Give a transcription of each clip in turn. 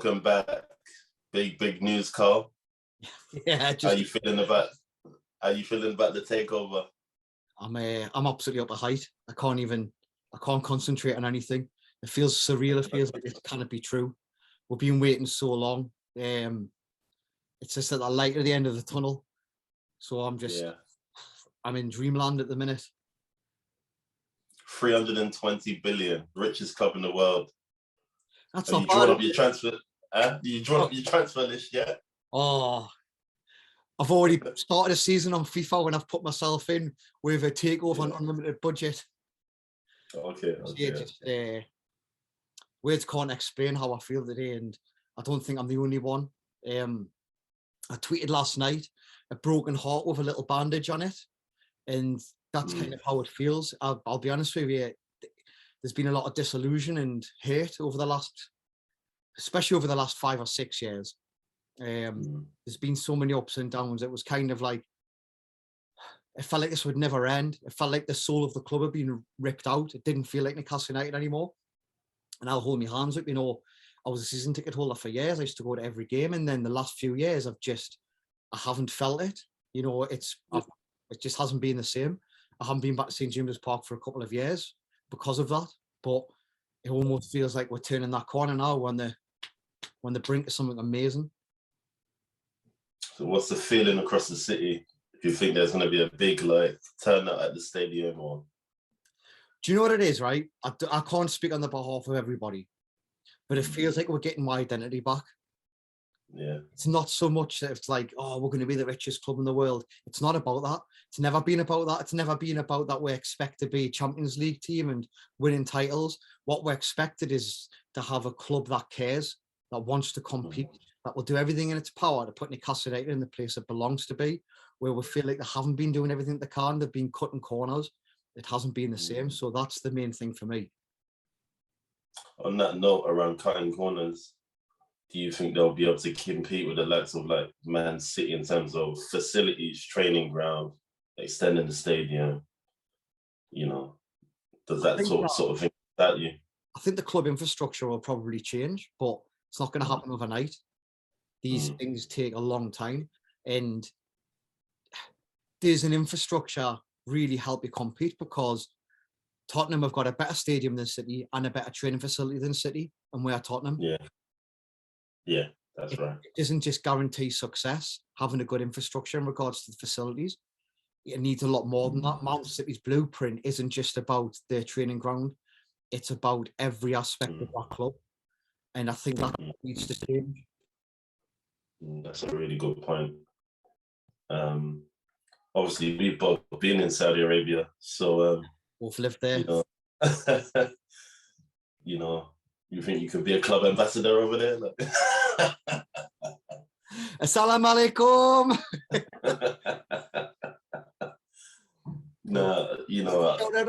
Welcome back. Big news, Carl. Yeah, How you feeling about the takeover? I'm absolutely up a height. I can't concentrate on anything. It feels surreal. It feels like it cannot be true. We've been waiting so long. It's just at the light at the end of the tunnel. So I'm in dreamland at the minute. 320 billion, richest club in the world. That's Have not you drawn bad. up your transfer? You drawn up your transfer list yet? Oh, I've already started a season on FIFA when I've put myself in with a takeover on unlimited budget. Okay. Words can't explain how I feel today, and I don't think I'm the only one. I tweeted last night a broken heart with a little bandage on it, and that's kind of how it feels. I'll be honest with you. There's been a lot of disillusion and hate especially over the last 5 or 6 years. There's been so many ups and downs. It was kind of like, it felt like this would never end. It felt like the soul of the club had been ripped out. It didn't feel like Newcastle United anymore. And I'll hold my hands up, I was a season ticket holder for years. I used to go to every game. And then the last few years, I haven't felt it. It just hasn't been the same. I haven't been back to St. James's Park for a couple of years because of that. But it almost feels like we're turning that corner now when the brink of something amazing. So what's the feeling across the city? Do you think there's going to be a big turnout at the stadium? Or do you know what it is, right? I can't speak on the behalf of everybody, but it feels like we're getting my identity back. Yeah. It's not so much that it's like, oh, we're going to be the richest club in the world. It's not about that. It's never been about that. It's never been about that we expect to be a Champions League team and winning titles. What we're expected is to have a club that cares, that wants to compete, that will do everything in its power to put Newcastle United in the place it belongs to be, where we feel like they haven't been doing everything they can. They've been cutting corners. It hasn't been the same. So that's the main thing for me. On that note, around cutting corners, do you think they'll be able to compete with the likes of Man City in terms of facilities, training ground, extending the stadium? Does that sort of thing that you? I think the club infrastructure will probably change, but it's not going to happen overnight. These things take a long time, and does an infrastructure really help you compete? Because Tottenham have got a better stadium than City and a better training facility than City, and we're Tottenham. Yeah, that's right. It doesn't just guarantee success, having a good infrastructure in regards to the facilities. It needs a lot more than that. Man City's blueprint isn't just about their training ground. It's about every aspect of that club. And I think that needs to change. That's a really good point. Obviously, we've both been in Saudi Arabia, so both lived there. You think you could be a club ambassador over there? Assalamu alaikum.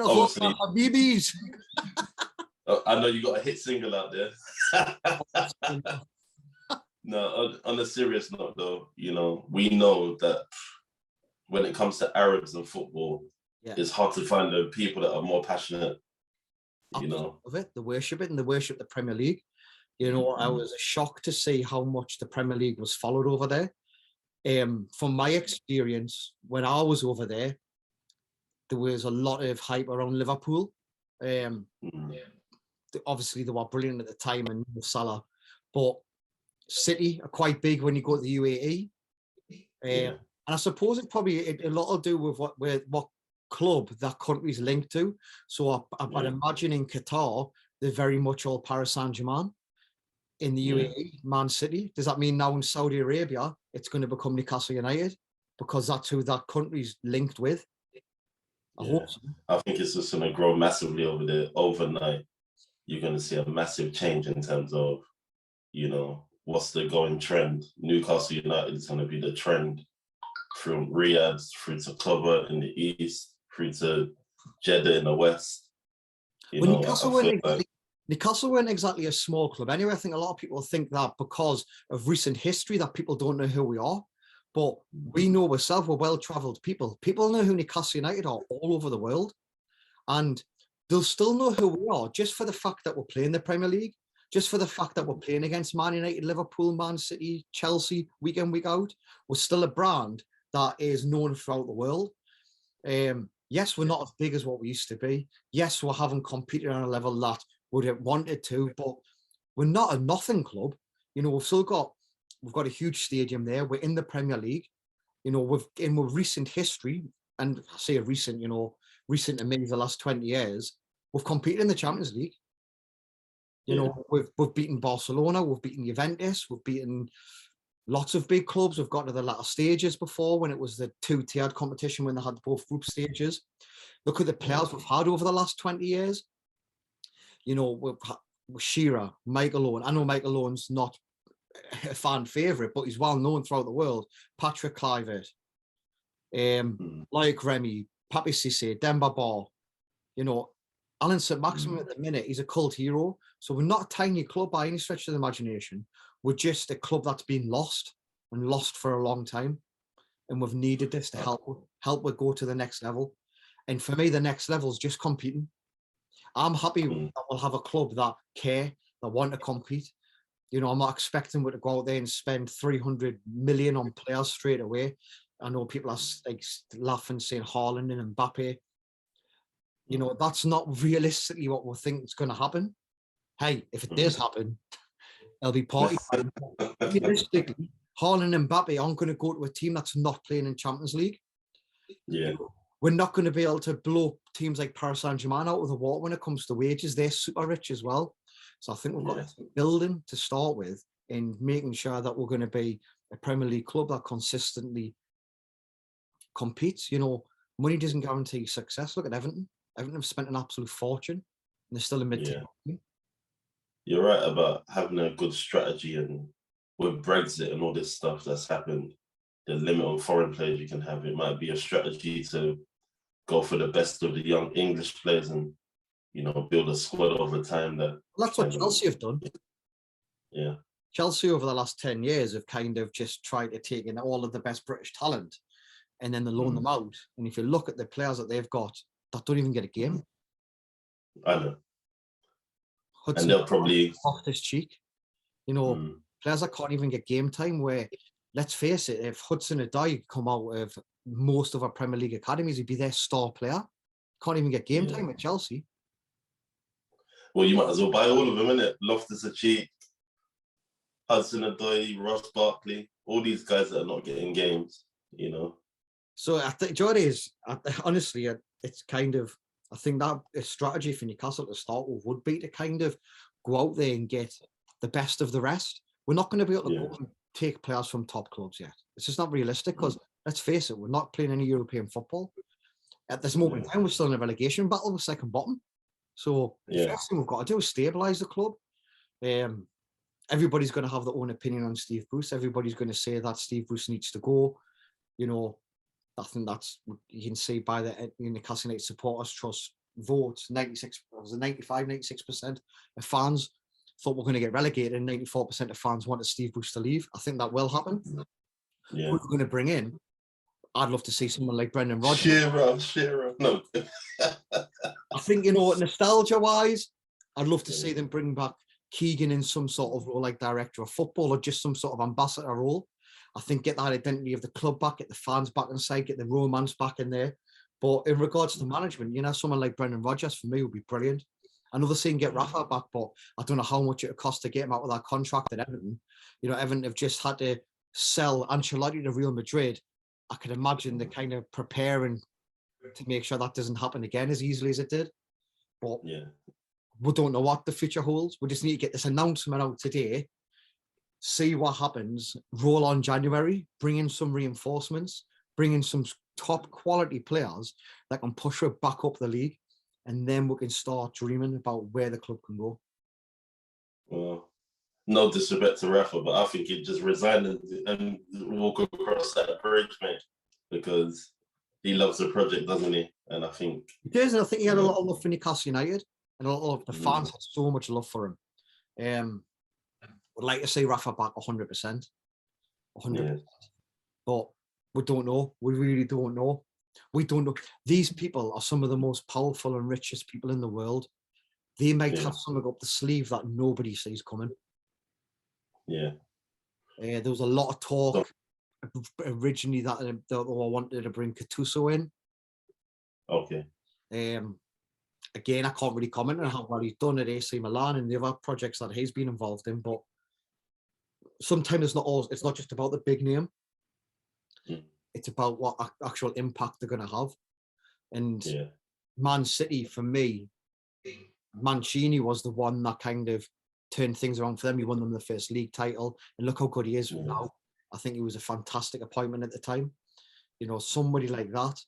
Obviously, Habibis. I know you got a hit single out there. No, on a serious note, though, we know that when it comes to Arabs and football, it's hard to find the people that are more passionate. Of it, they worship it, and they worship the Premier League. I was shocked to see how much the Premier League was followed over there. From my experience, when I was over there was a lot of hype around Liverpool. Obviously, they were brilliant at the time, and Salah, but City are quite big when you go to the UAE. And I suppose it probably a lot to do with what club that country's linked to. So I'd imagine in Qatar, they're very much all Paris Saint-Germain. In the UAE, Man City. Does that mean now in Saudi Arabia, it's going to become Newcastle United? Because that's who that country's linked with. I hope so. I think it's just going to grow massively over there. Overnight, you're going to see a massive change in terms of, what's the going trend. Newcastle United is going to be the trend from Riyadh through to Qatar in the east, through to Jeddah in the west. Newcastle weren't exactly a small club anyway. I think a lot of people think that because of recent history that people don't know who we are. But we know ourselves, we're well-travelled people. People know who Newcastle United are all over the world. And they'll still know who we are just for the fact that we're playing the Premier League. just for the fact that we're playing against Man United, Liverpool, Man City, Chelsea, week in, week out. We're still a brand that is known throughout the world. Yes, we're not as big as what we used to be. Yes, we haven't competed on a level that would have wanted to, but we're not a nothing club. You know, we've got a huge stadium there. We're in the Premier League. You know, in recent history, and I say recent, you know, recent to maybe the last 20 years, we've competed in the Champions League. You know, we've beaten Barcelona, we've beaten Juventus, we've beaten lots of big clubs. We've got to the latter stages before, when it was the two-tiered competition, when they had both group stages. Look at the players we've had over the last 20 years. You know, with Shearer, Michael Owen. I know Michael Owen's not a fan favourite, but he's well known throughout the world. Patrick Kluivert, like Remy, Papi Cissé, Demba Ba, you know, Alan St. Maximin at the minute, he's a cult hero. So we're not a tiny club by any stretch of the imagination. We're just a club that's been lost for a long time. And we've needed this to help it go to the next level. And for me, the next level is just competing. I'm happy that we'll have a club that care, that want to compete. You know, I'm not expecting we to go out there and spend 300 million on players straight away. I know people are like laughing, saying Haaland and Mbappe. You know, that's not realistically what we think is going to happen. Hey, if it does happen, it'll be party time. Realistically, Haaland and Mbappe aren't going to go to a team that's not playing in Champions League. Yeah. We're not going to be able to blow teams like Paris Saint-Germain out of the water when it comes to wages. They're super rich as well. So I think we've got to keep building to start with, and making sure that we're going to be a Premier League club that consistently competes. You know, money doesn't guarantee success. Look at Everton. Everton have spent an absolute fortune, and they're still a mid-tier team. You're right about having a good strategy, and with Brexit and all this stuff that's happened, the limit on foreign players you can have, it might be a strategy to go for the best of the young English players and, you know, build a squad over time. That's what Chelsea have done. Yeah. Chelsea over the last 10 years have kind of just tried to take in all of the best British talent and then they loan them out. And if you look at the players that they've got, that don't even get a game. I know. Hudson, and they'll probably off his cheek. You know, players that can't even get game time, where, let's face it, if Hudson Odoi come out of most of our Premier League academies, he'd be their star player. Can't even get game time at Chelsea. Well, you might as well buy all of them, innit? Loftus-Cheek, Hudson Odoi, Ross Barkley, all these guys that are not getting games, you know. So I think, Jordy, is honestly, it's kind of, I think that a strategy for Newcastle to start with would be to kind of go out there and get the best of the rest. We're not going to be able to go and take players from top clubs yet. It's just not realistic because, let's face it, we're not playing any European football. At this moment in time, we're still in a relegation battle with second bottom. So the first thing we've got to do is stabilise the club. Everybody's going to have their own opinion on Steve Bruce. Everybody's going to say that Steve Bruce needs to go. You know, I think that's, you can see by the Newcastle United Supporters Trust votes, 96% of fans thought we're going to get relegated, and 94% of fans wanted Steve Bruce to leave. I think that will happen. Yeah. Who we're going to bring in, I'd love to see someone like Brendan Rodgers. Shearer. No. I think, you know, nostalgia-wise, I'd love to see them bring back Keegan in some sort of role like director of football, or just some sort of ambassador role. I think get that identity of the club back, get the fans back inside, get the romance back in there. But in regards to management, you know, someone like Brendan Rodgers for me would be brilliant. I know they're saying get Rafa back, but I don't know how much it would cost to get him out of that contract at Everton. You know, Everton have just had to sell Ancelotti to Real Madrid. I can imagine they're kind of preparing to make sure that doesn't happen again as easily as it did. But we don't know what the future holds. We just need to get this announcement out today, see what happens, roll on January, bring in some reinforcements, bring in some top quality players that can push it back up the league, and then we can start dreaming about where the club can go. Well, no disrespect to Rafa, but I think he'd just resign and walk across that bridge, mate, because he loves the project, doesn't he? And I think he does, and I think he had a lot of love for Newcastle United, and a lot of the fans had so much love for him. Would like to see Rafa back 100%. 100%. But we don't know. We really don't know. We don't know. These people are some of the most powerful and richest people in the world. they might have something up the sleeve that nobody sees coming. Yeah. There was a lot of talk originally that I wanted to bring Gattuso in. Okay. Again, I can't really comment on how well he's done at AC Milan and the other projects that he's been involved in, but sometimes it's not just about the big name. It's about what actual impact they're going to have. And Man City, for me, Mancini was the one that kind of turned things around for them. He won them the first league title, and look how good he is now. I think he was a fantastic appointment at the time. You know, somebody like that.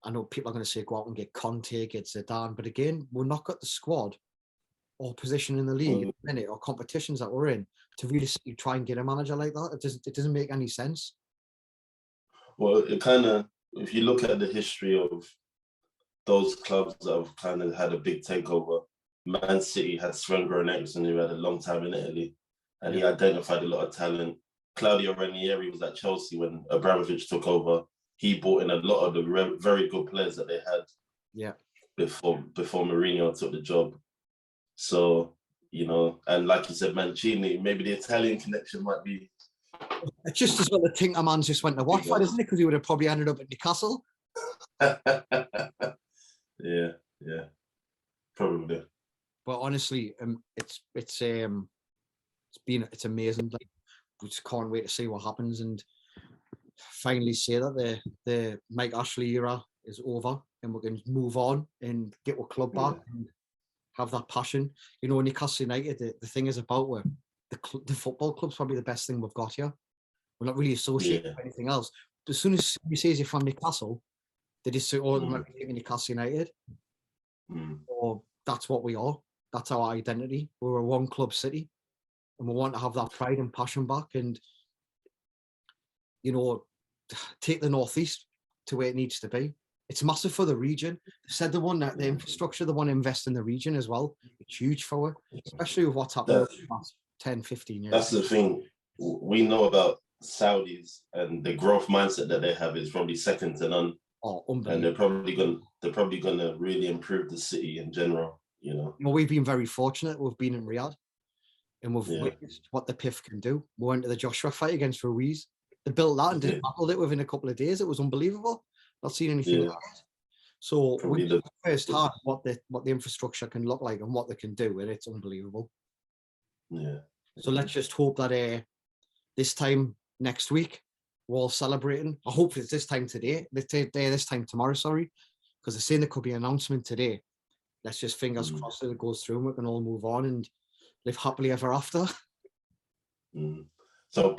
I know people are going to say go out and get Conte, get Zidane, but again, we're not got the squad or position in the league at the minute or competitions that we're in to really try and get a manager like that. It doesn't make any sense. Well, it kind of, if you look at the history of those clubs that have kind of had a big takeover, Man City had Sven-Göran Eriksson, who had a long time in Italy, and he identified a lot of talent. Claudio Ranieri was at Chelsea when Abramovich took over. He brought in a lot of the very good players that they had before Mourinho took the job. So, you know, and like you said, Mancini, maybe the Italian connection might be... It's just as well the Tinkerman just went to Watford, isn't it? Because he would have probably ended up at Newcastle. Yeah, probably. But honestly, it's amazing. Like, we just can't wait to see what happens and finally say that the Mike Ashley era is over and we can move on and get our club back and have that passion. You know, Newcastle United, the thing is about where the football club's probably the best thing we've got here. We're not really associated with anything else. As soon as you say you're from Newcastle, they just say, oh, they might be thinking Newcastle United. Or that's what we are. That's our identity. We're a one club city. And we want to have that pride and passion back and, you know, take the Northeast to where it needs to be. It's massive for the region. They said the infrastructure, they want to invest in the region as well. It's huge for it, especially with what's happened over the past 10, 15 years. That's the thing. We know about Saudis and the growth mindset that they have is probably second to none. Oh, unbelievable. And they're probably gonna really improve the city in general, you know. Well, we've been very fortunate. We've been in Riyadh and we've witnessed what the PIF can do. We went to the Joshua fight against Ruiz. They built that and dismantled it within a couple of days. It was unbelievable. Not seen anything like it. So we know firsthand what the infrastructure can look like and what they can do, and it's unbelievable. Yeah. So let's just hope that this time next week we're all celebrating. I hope it's this time today. This time tomorrow, sorry, because they're saying there could be an announcement today. Let's just fingers crossed that it goes through and we can all move on and live happily ever after. So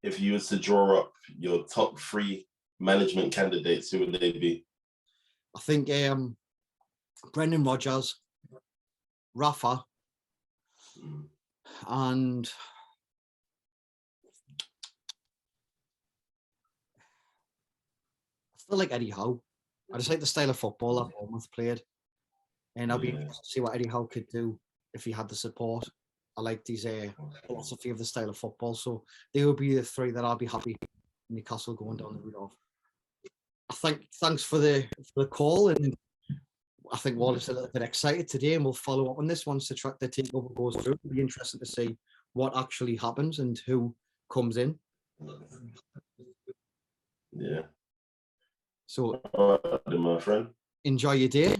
if you was to draw up your top 3 management candidates, who would they be? I think Brendan Rodgers, Rafa, and I still like Eddie Howe. I just like the style of football that Bournemouth played. And I'll be interested to see what Eddie Howe could do if he had the support. I liked his philosophy of the style of football. So they will be the 3 that I'll be happy Newcastle going down the route of. Thanks for the call, and I think Wallace is a little bit excited today, and we'll follow up on this once the takeover goes through. It'll be interesting to see what actually happens and who comes in. Yeah. So, my friend, enjoy your day.